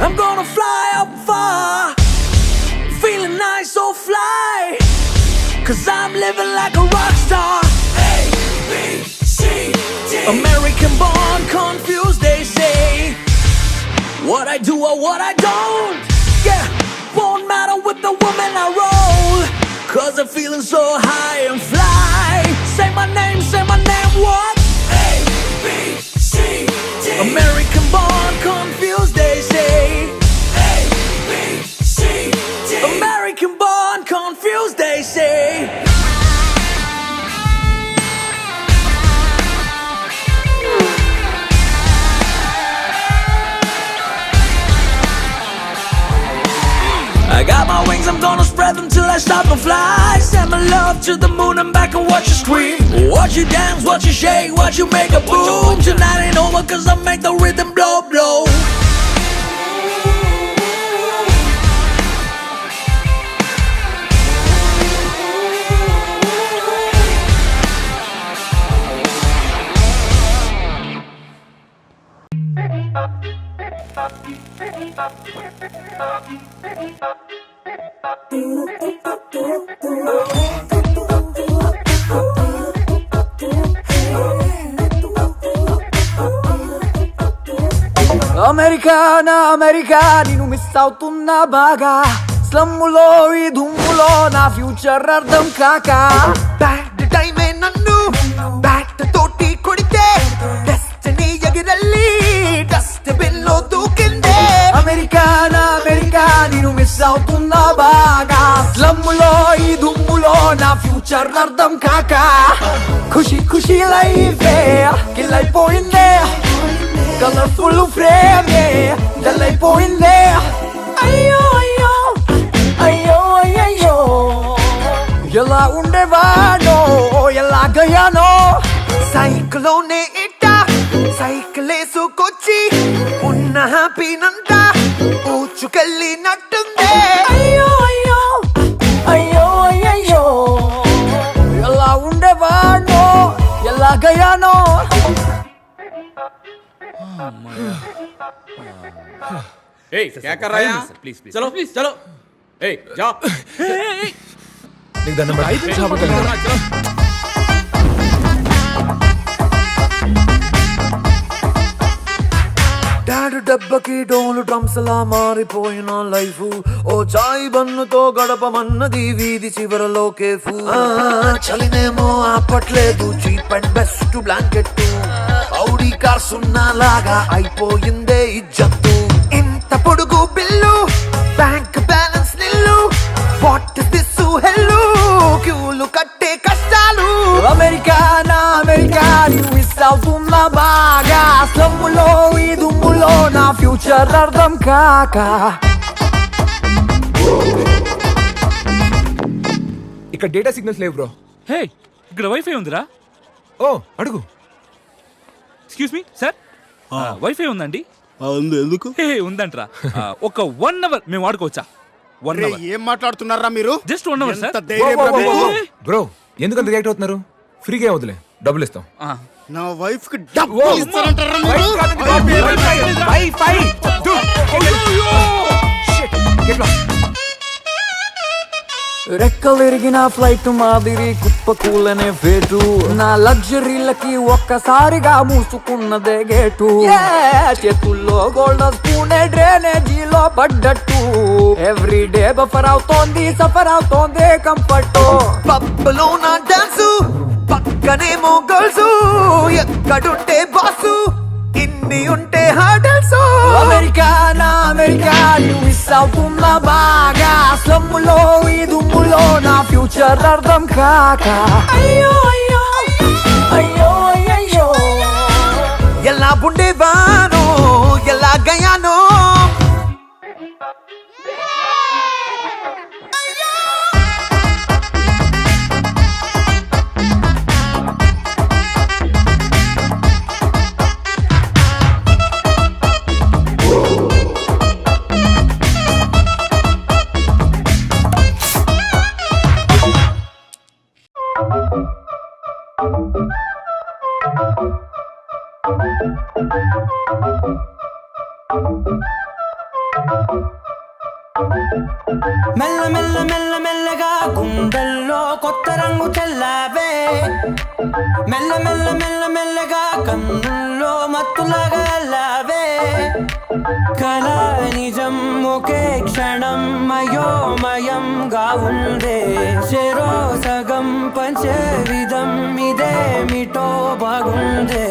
I'm gonna fly up far, feeling nice, so fly, 'cause I'm living like a rock star. A, B, C, D. American born, confused, they say. What I do or what I don't, yeah, won't matter with the woman I roll, 'cause I'm feeling so high and fly. Say my name, what? A, B, C, D. American born, confused, they say. A, B, C, D. American born, confused, they say. I got my wings, I'm gonna spread them till I start to fly. Send my love to the moon and back and watch you scream. Watch you dance, watch you shake, watch you make a boom. Tonight ain't over 'cause I make the rhythm blow, blow. అమెరికానా America నేను miss అవుతున్నా బాగా, స్లమ్ములో ఈ దుమ్ములో నా future అర్థం కాక. Bad టైమే నన్ను బ్యాట్ తోటి కొడితే డెస్టినీ ఎగిరల్లి డస్ట్ బిన్ లో దూకిందే. అమెరికానా అమెరికా నేను మిస్ అవుతున్నా బాగా, స్లమ్ములో ఈ దుమ్ములో నా ఫ్యూచర్ అర్థం కాక. ఖుషి ఖుషి లైఫే కిల్ అయిపోయిందే, కలర్ఫుల్ ఫ్రేమ్ డల్ అయిపోయిందే. అయ్యో అయ్యో అయ్యో అయ్యో ఎలా ఉండేవానో ఎలాగయ్యానో. సైకిల్లోనే ఇట్ట సైకిల్ వేసుకొచ్చి ఉన్న హ్యాపీనంతా ఊచుకెళ్ళినట్టుందే. అయ్యో అయ్యో అయ్యో అయ్యో ఎలా ఉండేవానో ఎలాగయ్యానో. क्या कर रहा है प्लीज प्लीज चलो प्लीज चलो जाओ డాడ్ డబ్బకి డోలు డ్రమ్స్ లా మారిపోయిన లైఫ్. ఓ చాయ్ బన్నుతో గడపమన్నది వీధి చివరలో కేఫ్. చలినేమో ఆపట్లేదు cheap and best blanket. Audi car సున్నాలాగా అయిపోయిందే ఇజ్జత్తు. ఇంత పొడుగు bill bank balance nil. What is this hell క్యూలు కట్టే కష్టాలు. అమెరికానా అమెరికా మిస్ అవుతున్నా బాగా, స్లమ్ములో ఈ దుమ్ములో నా ఫ్యూచర్ అర్థం కాక. ఇక్కడ డేటా సిగ్నల్స్ లేవు బ్రో. హే ఇక్కడ వైఫై ఉందిరా. ఓ అడుగు. ఎక్స్క్యూజ్ మీ సార్, వైఫై ఉందండి? ఉంది, ఎందుకు? హే ఉందంట్రా. ఒక 1 hour మేము వాడుకోవచ్చా? 1 hour. ఏం మాట్లాడుతున్నారా మీరు? Just 1 hour sir. బ్రో ఎందుకంత రియాక్ట్ అవుతున్నారు? ఫ్రీగా వదిలే, డబ్బులు ఇస్తాం. నా వైఫ్ కి డబ్బులు ఇస్తారంటారా మీరు? రెక్కలిరిగిన ఫ్లైట్ మాదిరి కుప్పకూలనే ఫేటు. నా లగ్జరీలకి ఒక్కసారిగా మూసుకున్నదే గేటు. చేతుల్లో గోల్డెన్ స్పూన్ డ్రైనేజీలో పడ్డట్టు. ఎవ్రీడే బఫర్ అవుతోంది సఫర్ అవుతోంది కంఫర్ట్. పబ్బులో నా డాన్సు పక్కనేమో గర్ల్స్. ఎక్కడుంటే బాసు ఇన్ని ఉంటే హాటల్స్. అమెరికానా అమెరికా మిస్ అవుతున్నా బాగా, స్లమ్ములో ఈ దుమ్ములో నా ఫ్యూచర్ అర్థం కాక. అయ్యో అయ్యో అయ్యో అయ్యో ఎలా ఉండేవానో ఎలాగయ్యానో. Thank you. మెల్ల మెల్ల మెల్ల మెల్లగా గుండెల్లో కొత్త రంగు చల్లావే మెల్ల మెల్ల మెల్ల మెల్లగా కన్నుల్లో మత్తులాగా అల్లావే కళ నిజం ఒకే క్షణం మయోమయంగా ఉందే చెరో సగం పంచే విధం ఇదేమిటో బాగుందే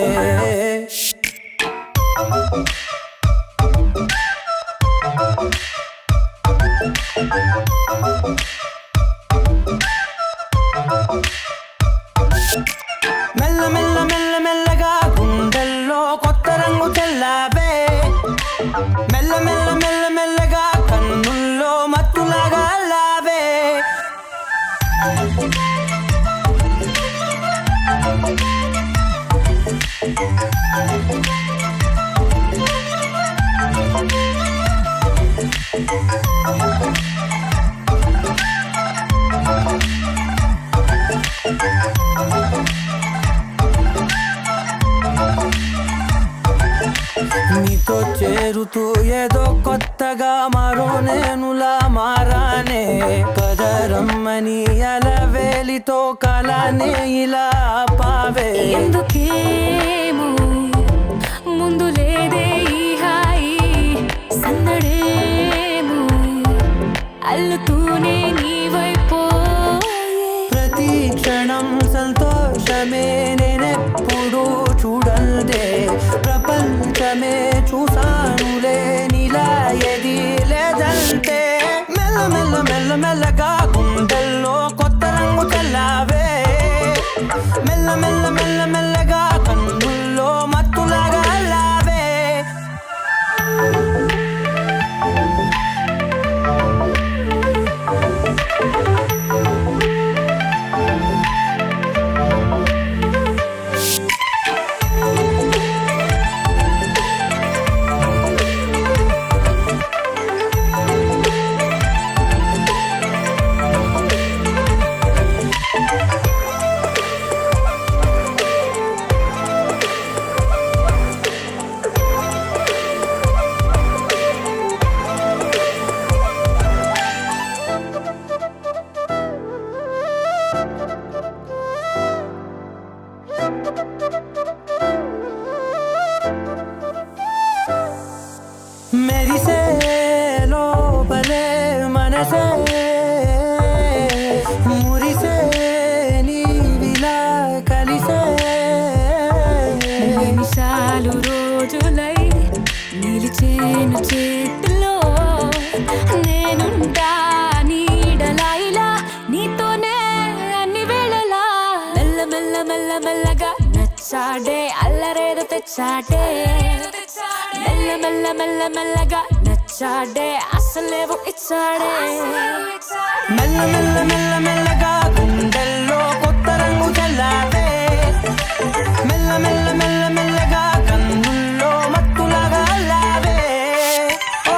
మెల్ల మెల్ల మెల్ల మెల్లగా గుండెల్లో కొత్త రంగు చల్లావే మెల్ల మెల్ల మెల్ల మెల్లగా కన్నుల్లో మత్తులాగా అల్లావే నీతో చేరుతూ ఏదో కొత్తగా మరో నేనులా మారానే కదరమ్మని అలవేలితో కలానే ఇలా పావే ఎందుకేమో ముందు లేదే ఈ హాయి సందడేమో అల్లుతూనే నీ వైపో ప్రతి క్షణం సంతోషమే నేనెప్పుడు చూడల్దే ప్రపంచమే చూసానులే నీలా ఏది లేదంటే మెల్ల మెల్ల మెల్ల మెల్లగా గుండెల్లో కొత్త రంగు చల్లావే మెల్ల మెల్ల మెల్ల మెల్లగా కన్నుల్లో మత్తులాగా అల్లావే మెరిసే లోపలే మనసే మురిసే నీవిలా కలిసే నిమిషాలు రోజులై నిలిచేను చేతిలో నేనుంటా నీడలా ఇలా నీతోనే అన్ని వేళలా మెల్ల మెల్ల మెల్ల మెల్లగా నచ్చాడే అల్లరేదో తెచ్చాడే మెల్ల మెల్ల మెల్ల మెల్లగా నచ్చాడే అసలేవో ఇచ్చాడే మెల్ల మెల్ల మెల్ల మెల్లగా గుండెల్లో కొత్త రంగు చల్లావే మెల్ల మెల్ల మెల్ల మెల్లగా కన్నుల్లో మత్తులాగా అల్లావే ఓ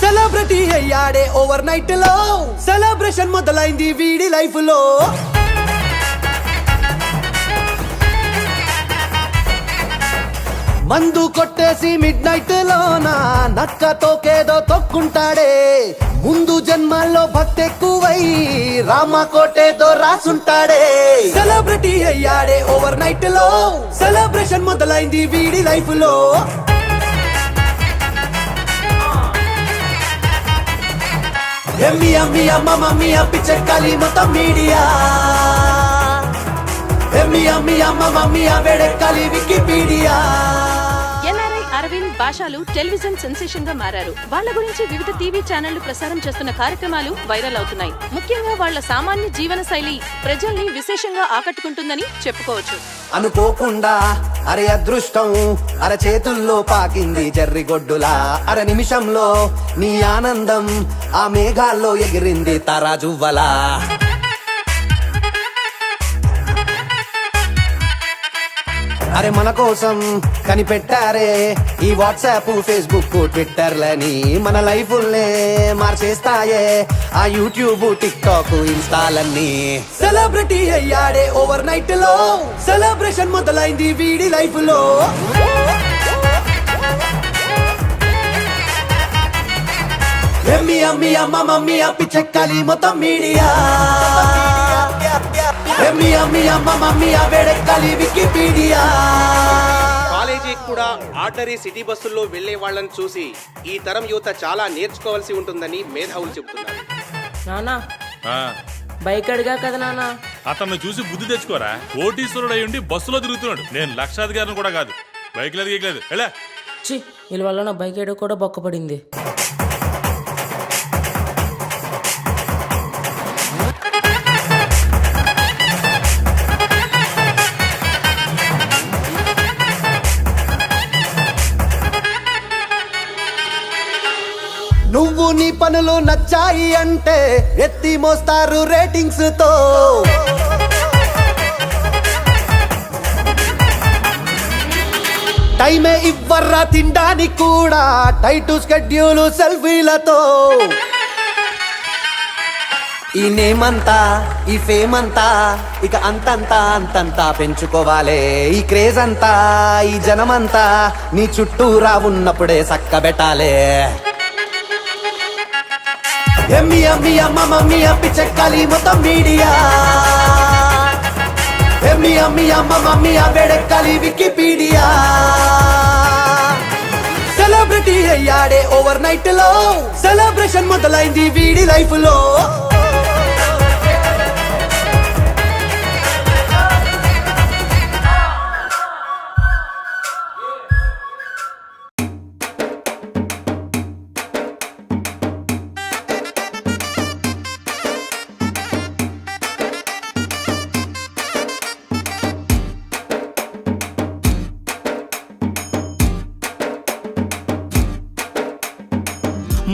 సెలబ్రిటీ అయ్యాడే ఓవర్ నైట్ లో సెలబ్రేషన్ మొదలైంది వీడి లైఫ్ లో మందు కొట్టేసి మిడ్ నైట్ లోన నక్కతోకేదో తొక్కుంటాడే ముందు జన్మల్లో భక్తి ఎక్కువై రామకోటేదో రాసుంటాడే సెలబ్రిటీ అయ్యాడే ఓవర్ నైట్ లో సెలబ్రేషన్ మొదలైంది వీడి లైఫ్ లో ఎమ్మి అమ్మి అమ్మ మమ్మీ పిచ్చెక్కాలి మొత్తం మీడియా ఎమ్మి అమ్మి అమ్మ మమ్మీ వెడెక్కాలి వికీపీడియా ఎన్ఆర్ఐ అరవింద్, భాషాలు టెలివిజన్ సెన్సేషన్ గా మారారు. వాళ్ళ గురించి వివిధ టీవీ ఛానళ్లు ప్రసారం చేస్తున్న కార్యక్రమాలు వైరల్ అవుతున్నాయి. ముఖ్యంగా వాళ్ళ సామాన్య జీవన శైలి ప్రజల్ని విశేషంగా ఆకట్టుకుంటుందని చెప్పుకోవచ్చు. అనుకోకుండా అరే అదృష్టం అర చేతుల్లో పాకింది జర్రిగొడ్డులా, అర నిమిషంలో నీ ఆనందం ఆ మేఘాల్లో ఎగిరింది తారాజువ్వలా. అరే మన కోసం కనిపెట్టారే ఈ వాట్సాప్, ఫేస్బుక్, ట్విట్టర్లని, మన లైఫుల్నే మార్చేస్తాయే ఆ యూట్యూబ్, టిక్ టాక్, ఇన్స్టాలన్నీ. సెలబ్రిటీ అయ్యాడే ఓవర్ నైట్ లో, సెలబ్రేషన్ మొదలైంది వీడి లైఫ్ లో. ఎమ్మి అమ్మి అమ్మ మమ్మీ అప్పి చెక్కాలి మొత్తం మీడియా. ఎమ్మి అమ్మి అమ్మ మమ్మీ వేడెక్కాలి వికీపీడియా. కాలేజీకి కూడా ఆర్డినరీ సిటీ బస్సుల్లో వెళ్లే వాళ్ళని చూసి ఈ తరం యువత చాలా నేర్చుకోవాల్సి ఉంటుందని మేధావులు చెబుతున్నారు. నానా బైక్ అడిగా కదా నానా, అతన్ని చూసి బుద్ధి తెచ్చుకోరా. కోటీశ్వరుడు అయ్యుండి బస్సులో తిరుగుతున్నాడు. నేను లక్షాధికారిని కూడా కాదు. బైక్ లేదు గీయలేదు. ఎలా చి వీళ్ళ వల్ల నా బైక్ ఏడో కూడా బొక్కపడింది. నువ్వు నీ పనులు నచ్చాయి అంటే ఎత్తి మోస్తారు రేటింగ్స్ తో. టైమే ఇవ్వర్రా తినడానికి కూడా, టైట్ స్కెడ్యూల్ సెల్ఫీలతో. ఈ నేమంతా ఈ ఫేమ్ అంతా ఇక అంతంతా అంతంతా పెంచుకోవాలే. ఈ క్రేజ్ అంతా ఈ జనమంతా నీ చుట్టూరా ఉన్నప్పుడే సక్కబెట్టాలే. ఎమ్మి అమ్మి అమ్మ మమ్మీ అప్పి చెక్కాలి మొత్తం మీడియా. ఎమ్మి అమ్మి అమ్మ మమ్మీ వేడెక్కాలి వికీపీడియా. సెలబ్రిటీ అయ్యాడే ఓవర్ నైట్ లో, సెలబ్రేషన్ మొదలైంది వీడి లైఫ్ లో.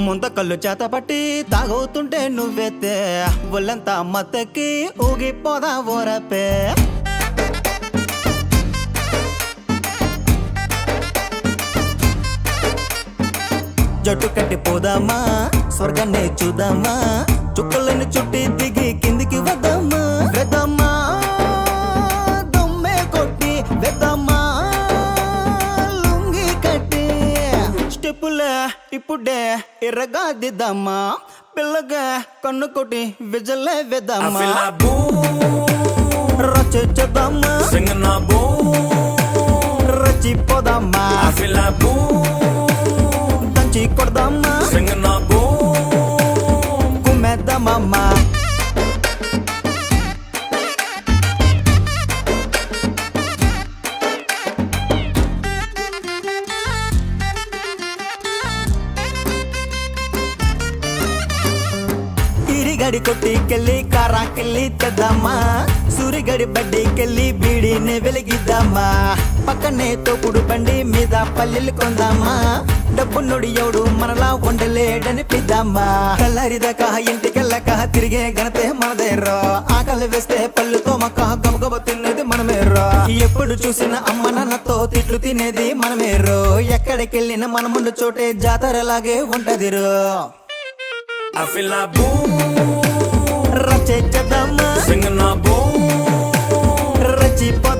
ముంత కళ్ళు చేత పట్టి తాగవుతుంటే నువ్వెత్తే ఒళ్ళంతా మత్తెక్కి ఊగిపోదా ఓరపే. జట్టు కట్టి పోదామా స్వర్గాన్ని చూద్దామా, చుక్కలను చుట్టి దిగి కిందికి వద్దామా. వెదమ్మా దొమ్మే కొట్టి వెదమ్మా లుంగి కట్టి, స్టెప్పులే ఇప్పుడే ఎర్రగా దిద్దామా, పిల్లగా కన్ను కొట్టి విజలే వేద్దామా. రచేద్దామా రచిపోదామా, దంచి కొడదామా కుమ్మేద్దామా. గడి కొట్టికెళ్ళి కారాకెళ్ళి తెద్దామా, సూరిగడి బడ్డీకెళ్ళి బీడీని వెలిగిద్దామా. పక్కనే తోపుడు బండి మీద పల్లెలు కొందామా, డబ్బు నొడి ఎవడు మనలా ఉండలేడనిపిద్దామా. కల్లారిదాకా ఇంటికెళ్ళక తిరిగే ఘనతే మనదేరో, ఆకలి వేస్తే పళ్ళుతో మక్క గబగబ తినేది మనమేరో. ఎప్పుడు చూసిన అమ్మ నాన్నతో తిట్లు తినేది మనమేరో, ఎక్కడికెళ్ళిన మన ముందు చోటే జాతరలాగే ఉంటదిరో. రచేద్దామా రచిపో